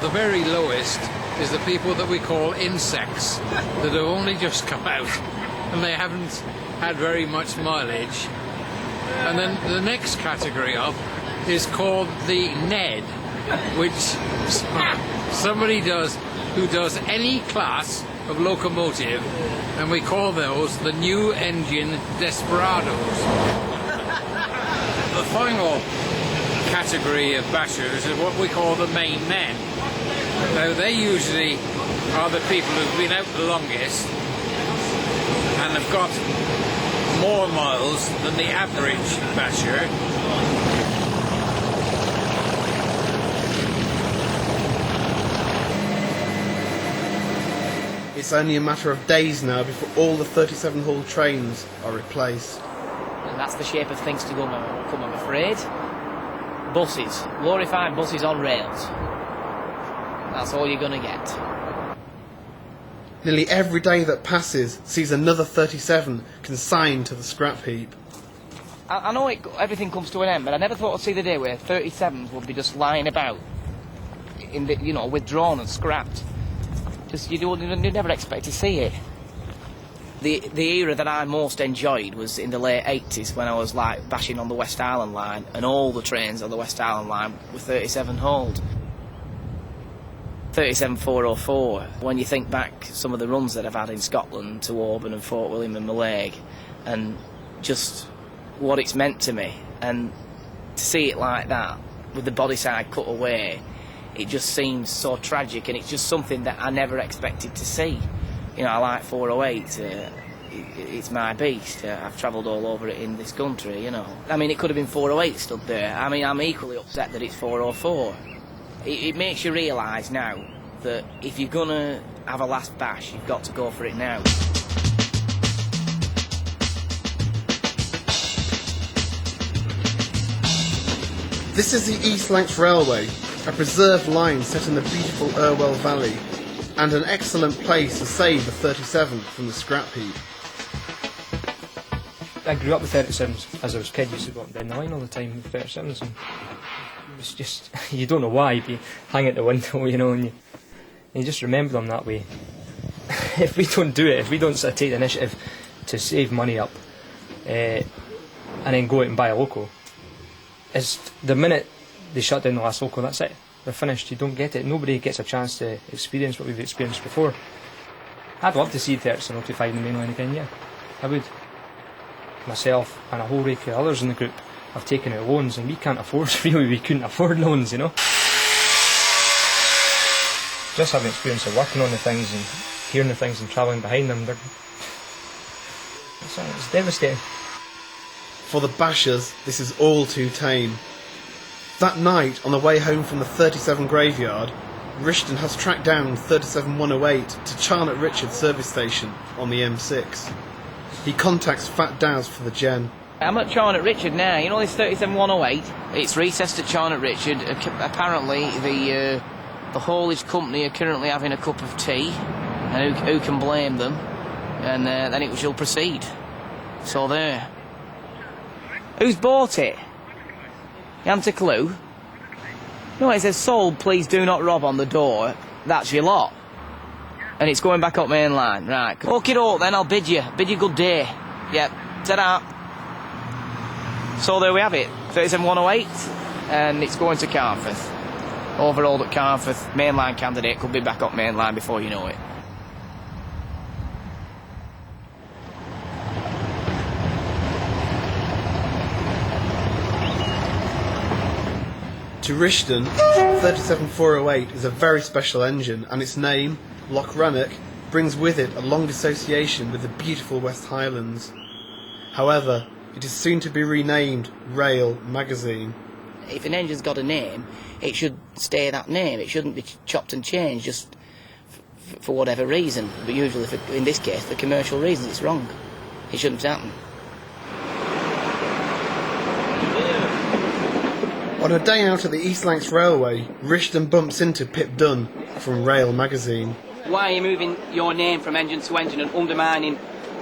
The very lowest is the people that we call insects, that have only just come out and they haven't had very much mileage. And then the next category up is called the Ned, which somebody does who does any class of locomotive, and we call those the new engine desperados. The final category of bashers is what we call the main men. Now they usually are the people who've been out the longest and have got more miles than the average basher. It's only a matter of days now before all the 37-haul trains are replaced. And that's the shape of things to come, I'm afraid. Buses, glorified buses on rails. That's all you're going to get. Nearly every day that passes sees another 37 consigned to the scrap heap. I know everything comes to an end, but I never thought I'd see the day where 37s would be just lying about, withdrawn and scrapped. Just you'd never expect to see it. The era that I most enjoyed was in the late 80s, when I was like bashing on the West Island line, and all the trains on the West Island line were 37-hauled. 37404. When you think back some of the runs that I've had in Scotland to Auburn and Fort William and Mallaig, and just what it's meant to me, and to see it like that with the body side cut away, it just seems so tragic, and it's just something that I never expected to see. I like 408, it's my beast. I've travelled all over it in this country, I mean, it could have been 408 stood there. I mean, I'm equally upset that it's 404. It makes you realise now that if you're going to have a last bash, you've got to go for it now. This is the East Lancs Railway, a preserved line set in the beautiful Irwell Valley, and an excellent place to save the 37 from the scrap heap. I grew up with 37s as I was a kid. Used to go up and down the line all the time with 37s, and it was just, you don't know why, but you hang at the window, and you just remember them that way. If we don't do it, if we don't sort of take the initiative to save money up and then go out and buy a loco, is the minute they shut down the last loco, that's it. They're finished. You don't get it. Nobody gets a chance to experience what we've experienced before. I'd love to see 3705 in the main line again, yeah. I would. Myself and a whole rake of others in the group have taken out loans, and we can't afford, really, we couldn't afford loans, Just having experience of working on the things and hearing the things and travelling behind them, it's devastating. For the bashers, this is all too tame. That night, on the way home from the 37 graveyard, Rishton has tracked down 37108 to Charnock Richard service station on the M6. He contacts Fat Daz for the gen. I'm at Charnock Richard now. You know this 37108? It's recessed at Charnock Richard. Apparently the haulage company are currently having a cup of tea, and who can blame them? And then it shall proceed. So there. Who's bought it? You haven't a clue? No, it says sold, please do not rob on the door. That's your lot. And it's going back up main line. Right. Hook it up then, I'll bid you. Bid you good day. Yep. Ta-da. So there we have it. 37108. And it's going to Carnforth. Overhauled at Carnforth. Mainline candidate could be back up main line before you know it. To Rishton, 37408 is a very special engine, and its name, Loch Rannoch, brings with it a long association with the beautiful West Highlands. However, it is soon to be renamed Rail Magazine. If an engine's got a name, it should stay that name. It shouldn't be chopped and changed just for whatever reason. But usually, in this case, for commercial reasons, it's wrong. It shouldn't happen. On a day out at the East Lancs Railway, Rishton bumps into Pip Dunn from Rail Magazine. Why are you moving your name from engine to engine and undermining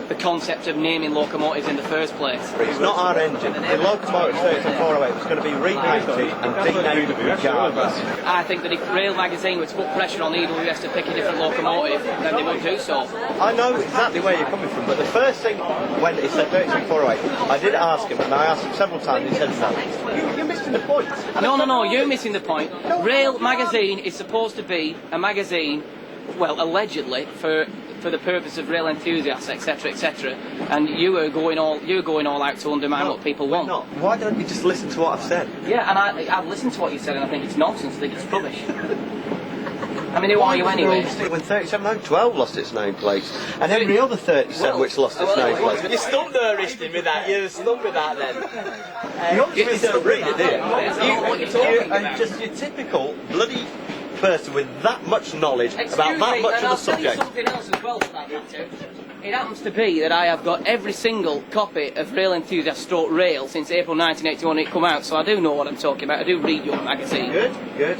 the concept of naming locomotives in the first place. It's not our engine. The locomotive 37408 was going to be repainted and denamed regardless. I think that if Rail Magazine were to put pressure on EWS to pick a different locomotive, then they would do so. I know exactly where you're coming from, but the first thing when he said 37408, I did ask him, and I asked him several times, and he said no. You're missing the point. No, you're missing the point. Rail Magazine is supposed to be a magazine, well, allegedly, for the purpose of rail enthusiasts, etc., etc. And you're going all out to undermine what people want. Not. Why don't you just listen to what I've said? Yeah, and I've listened to what you said, and I think it's nonsense. I think it's rubbish. I mean, who are you anyway? When 37012 lost its nameplate, and every other 37 which lost its nameplate. You stumped there, Riston, with that. You stumped with that then. You obviously don't read it, do you? What you're talking about. Just your typical bloody person with that much knowledge about that much of the subject. I'll tell you something else as well for that matter. It happens to be that I have got every single copy of Rail Enthusiast / Rail since April 1981 when it come out, so I do know what I'm talking about. I do read your magazine. Good.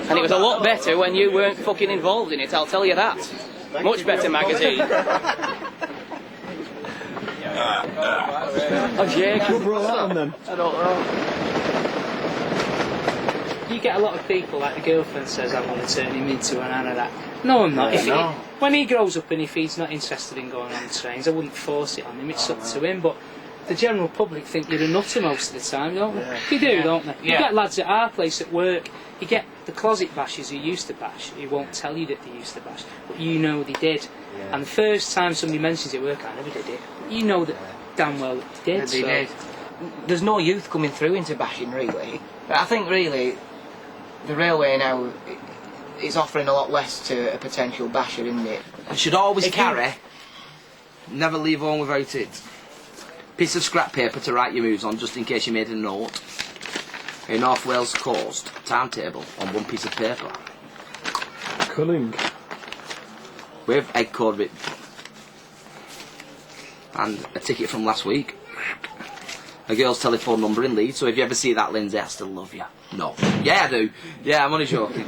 And it was a lot better when you weren't fucking involved in it, I'll tell you that. Much better magazine. Oh, Jake. Who brought that on then? I don't know. You get a lot of people, like the girlfriend says, I want to turn him into an anorak. No, I'm not. When he grows up and if he's not interested in going on trains, I wouldn't force it on him, it's up to him, but the general public think you're a nutter most of the time, don't they? You do, don't they? You get lads at our place at work, you get the closet bashers who used to bash, who won't tell you that they used to bash, but you know they did. And the first time somebody mentions it at work, I never did it. You know that damn well that they did. They did. There's no youth coming through into bashing, really. But I think, really, the railway now is offering a lot less to a potential basher, isn't it? You should always carry, never leave home without it. Piece of scrap paper to write your moves on, just in case you made a note. A North Wales Coast timetable on one piece of paper. Cunning. With egg code written. And a ticket from last week. A girl's telephone number in Leeds, so if you ever see that, Lindsay, I still love you. No. Yeah, I do. Yeah, I'm only joking.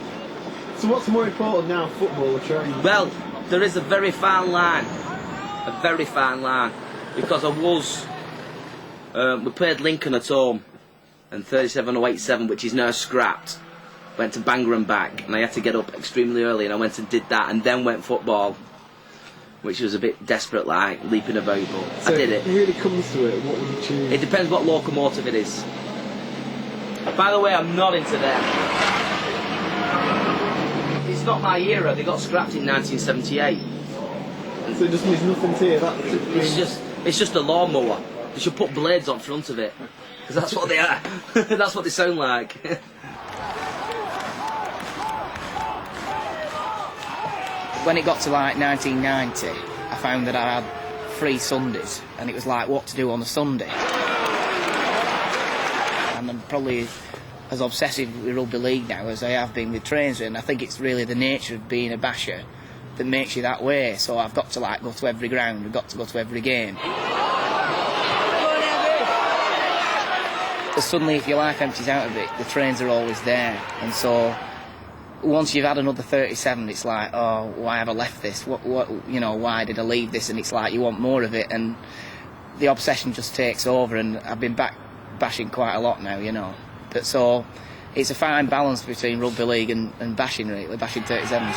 So what's more important now, football or trains? Well, there is a very fine line. A very fine line. Because I was... we played Lincoln at home. And 37087, which is now scrapped, went to Bangor and back. And I had to get up extremely early, and I went and did that, and then went football. Which was a bit desperate, like, leaping about, but So I did if it. it really comes to it, what would you choose? It depends what locomotive it is. By the way, I'm not into them. It's not my era. They got scrapped in 1978. So it just means nothing to you, that It's just a lawnmower. They should put blades on front of it, because that's what they are. That's what they sound like. When it got to like 1990, I found that I had free Sundays, and it was like what to do on a Sunday. And I'm probably as obsessive with rugby league now as I have been with trains, and I think it's really the nature of being a basher that makes you that way. So I've got to like go to every ground, I've got to go to every game. But suddenly, if your life empties out of it, the trains are always there, and so once you've had another 37, it's like, oh, why have I left this? Why did I leave this? And it's like you want more of it, and the obsession just takes over. And I've been back bashing quite a lot now, But so it's a fine balance between rugby league and bashing, really, bashing 37s.